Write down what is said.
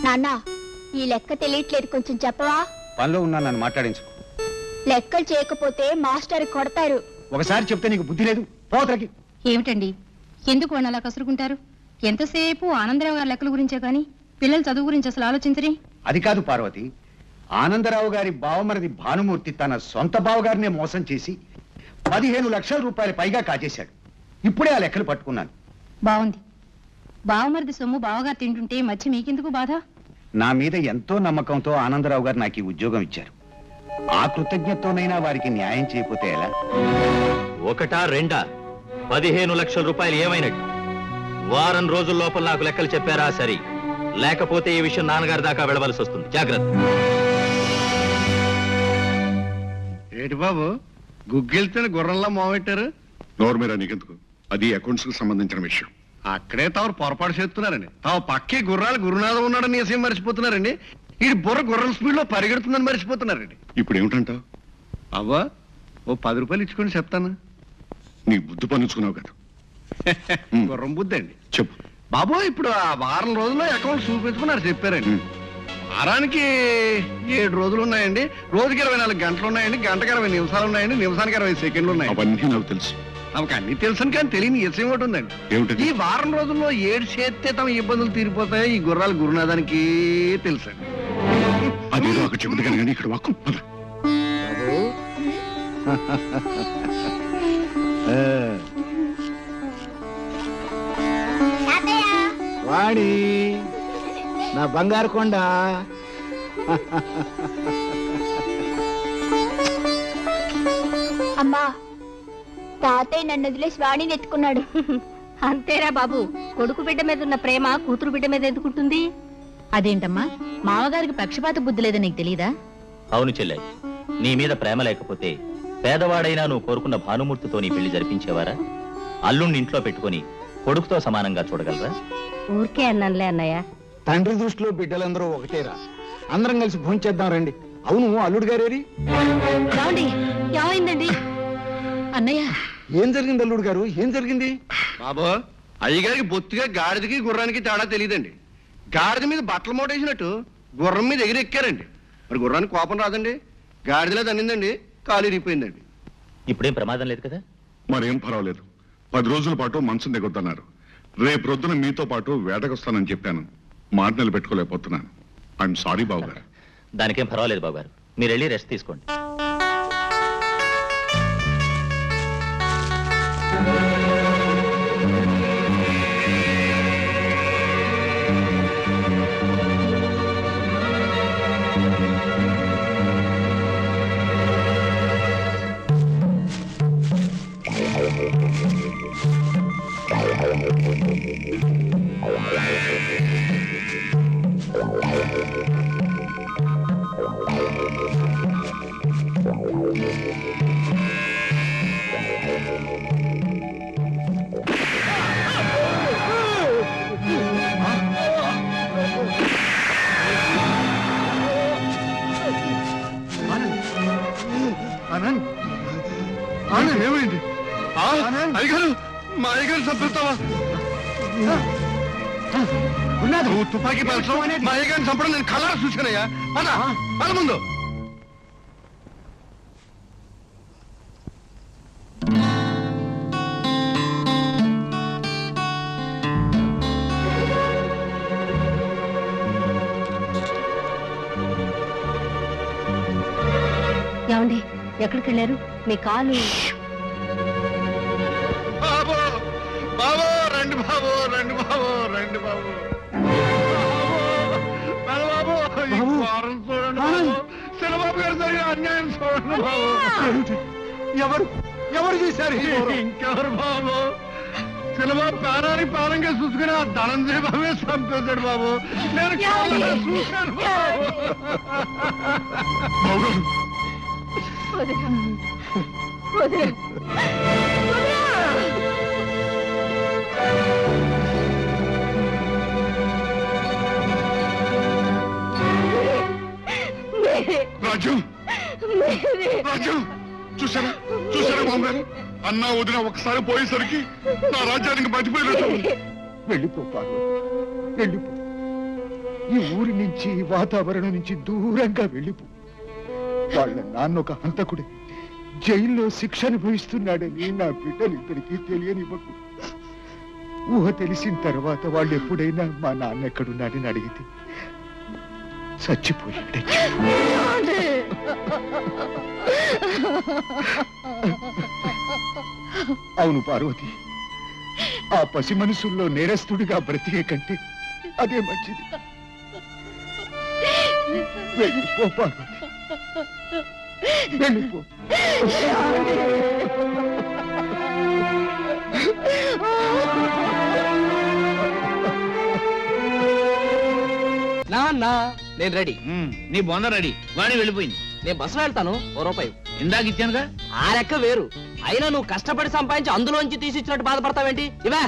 నాన్న ఈ లెక్క తెలియట్లేదు, కొంచెం చెప్పవా? పనిలో ఉన్నా నన్ను మాట్లాడించు. లెక్కలు చేయకపోతే మాస్టర్ కొడతారు. ఒకసారి చెప్తే నీకు బుద్ధి లేదు, పోతలకి. ఏమిటండి, ఎందుకు వాళ్ళు అలా కసురుకుంటారు? ఎంతసేపు ఆనందరావు గారి లెక్కల గురించే కానీ పిల్లల చదువు గురించి అసలు ఆలోచించరే? అది కాదు పార్వతి, ఆనందరావు గారి బావమరిది భానుమూర్తి తన సొంత బావగారినే మోసం చేసి 15 లక్షల రూపాయలు పైగా కాజేశాడు. ఇప్పుడే ఆ లెక్కలు పట్టుకున్నాను. బాగుంది. బావమరిది సొమ్ము బావగారు తింటుంటే మధ్య మీకెందుకు బాధ? నా మీద ఎంతో నమ్మకంతో ఆనందరావు గారు నాకు ఈ ఉద్యోగం ఇచ్చారు. ఆ కృతజ్ఞతతోనైనా వారికి న్యాయం చేయకపోతే ఎలా? ఒకటా రెండా 15 లక్షల రూపాయలు ఏమైనట్టు? వారం రోజుల లోపల నాకు లెక్కలు చెప్పారా సరి, లేకపోతే ఈ విషయం నాన్నగారి దాకా వెళ్ళవలసి వస్తుంది. జాగ్రత్త. ఏటి బాబు, గుగ్గిల్తో గుర్రంలా మోగెట్టారు? నోరు మీద నీకెందుకు, అది అకౌంట్స్ కు సంబంధించిన విషయం. అక్కడే తమరు పొరపాటు చేస్తున్నారండి. తాము పక్కే గుర్రాలు గురునాథం ఉన్నాడని విషయం మర్చిపోతున్నారండి. ఈ బుర్ర గుర్రం స్పీడ్ లో పరిగెడుతుందని మర్చిపోతున్నారండి. ఇప్పుడు ఏమిటంటావు? అవ్వా, ఓ 10 రూపాయలు ఇచ్చుకొని చెప్తాను. నీ బుద్ధి పనుచుకున్నావు కదా. గుర్రం బుద్ధి అండి. చెప్పు బాబు, ఇప్పుడు ఆ వారం రోజుల్లో అకౌంట్ చూపించుకున్నారు చెప్పారండి. వారానికి 7 రోజులు ఉన్నాయండి, రోజుకి 24 గంటలు ఉన్నాయండి, గంటకి 20 నిమిషాలు ఉన్నాయండి, నిమిషానికి 20 సెకండ్లు ఉన్నాయి. అవన్నీ నాకు తెలుసు. తమకు అన్ని తెలుసు కానీ తెలియని విషయం ఒకటి ఉందండి. ఏమిటది? ఈ వారం రోజుల్లో 7 చేస్తే తమ ఇబ్బందులు తీరిపోతాయి. ఈ గుర్రాలు గురునాథానికి తెలుసండి. అదేదో అక్కడ చెబుతుంది కానీ ఇక్కడ వాక్కు పద. వాణి, నా బంగారు కొండ. అమ్మా, తాతయ్య నన్ను వదిలేసి వాణిని ఎత్తుకున్నాడు. అంతేరా బాబు, కొడుకు బిడ్డ మీద ఉన్న ప్రేమ కూతురు బిడ్డ మీద ఎందుకుంటుంది? అదేంటమ్మా, మామగారికి పక్షపాత బుద్ధి లేదని నీకు తెలీదా? అవును చెల్లె, నీ మీద ప్రేమ లేకపోతే పేదవాడైనా నువ్వు కోరుకున్న భానుమూర్తితో నీ పెళ్లి జరిపించేవారా? అల్లుణ్ణి ఇంట్లో పెట్టుకుని కొడుకుతో సమానంగా చూడగలరా? ఊరికే అన్నానులే అన్నయ్య. తండ్రి దృష్టిలో బిడ్డలందరూ ఒకటేరా. అందరం కలిసి భోంచేద్దాం రండి. అవును, అల్లుడు గారేరి? ఏమైందండి అన్నయ్య? ఏం జరిగింది అల్లుడు గారు, ఏం జరిగింది? బాబు, అయ్యగారికి బొత్తిగా గాడిదకి గుర్రానికి తేడా తెలియదండి. గాడిద మీద బట్టలు మూటేసినట్టు గుర్రం మీద ఎగిరెక్కారండి. మరి గుర్రానికి కోపం రాదండి, గాడిదలో తన్నిందండి, కాలు ఇరిగిపోయిందండి. ఇప్పుడేం ప్రమాదం లేదు కదా? మరేం పర్వాలేదు. 10 రోజుల పాటు మంచం దిగొద్దన్నారు. రేపు రొద్దున మీతో పాటు వేటకొస్తానని చెప్పాను. మాట నిలబెట్టుకోలేకపోతున్నాను. ఐఎమ్ సారీ బాబు గారు. దానికేం పర్వాలేదు బాబు గారు, మీరు వెళ్ళి రెస్ట్ తీసుకోండి. ఏమైంది? అయ్యగారు, మా అయ్యగారు చంపుతావా? నువ్వు తుపాకీ పేల్చడం, మా అయ్యగారిని చంపడం నేను కళ్ళారా చూశానయ్యా. పద ముందు. ఏమండి, ఎక్కడికి వెళ్ళారు? మీ కాలు. బాబు, బాబు, రండి బాబు, రండి బాబు, రండి బాబు. బాబు, ఈ వారం చూడండి బాబు. శిలబాబు గారు జరిగిన అన్యాయం చూడండి బాబు. ఎవరు చేశారు? ఇంకెవరు బాబు? శిలబాబు ప్రాణానికి ప్రాణంగా చూసుకుని ఆ ధనంజయ బాబే చంపేశాడు బాబు. నేను కళ్ళారా చూశాను బాబు. రాజు, రాజు, చూసారా చూసారా బాబు గారు? అన్నా వదిన ఒకసారి పోయేసరికి నా రాజ్యానికి బతిపోయినట్టు. వెళ్ళిపో పార్వతి, వెళ్ళిపో. ఈ ఊరి నుంచి ఈ వాతావరణం నుంచి దూరంగా వెళ్ళిపో. వాళ్ళ నాన్న ఒక హంతకుడే, జైల్లో శిక్ష అనుభవిస్తున్నాడని నా బిడ్డలు ఇద్దరికి తెలియనివ్వకు. ఊహ తెలిసిన తర్వాత వాళ్ళు ఎప్పుడైనా మా నాన్న ఎక్కడున్నాడని అడిగితే చచ్చిపోయాడు. అవును పార్వతి, ఆ పసి మనసుల్లో నేరస్తుడిగా బ్రతికే కంటే అదే మంచిది. వెళ్ళిపో పార్వతి, వెళ్ళిపో. నాన్న నేను రెడీ. నీ బొంద రెడీ, వాడి వెళ్ళిపోయింది. నేను బస్సులో వెళ్తాను, రూపాయి. ఇందాక ఇచ్చానుగా. ఆ లెక్క వేరు. అయినా నువ్వు కష్టపడి సంపాదించి అందులోంచి తీసి ఇచ్చినట్టు బాధపడతావేంటి? ఇవా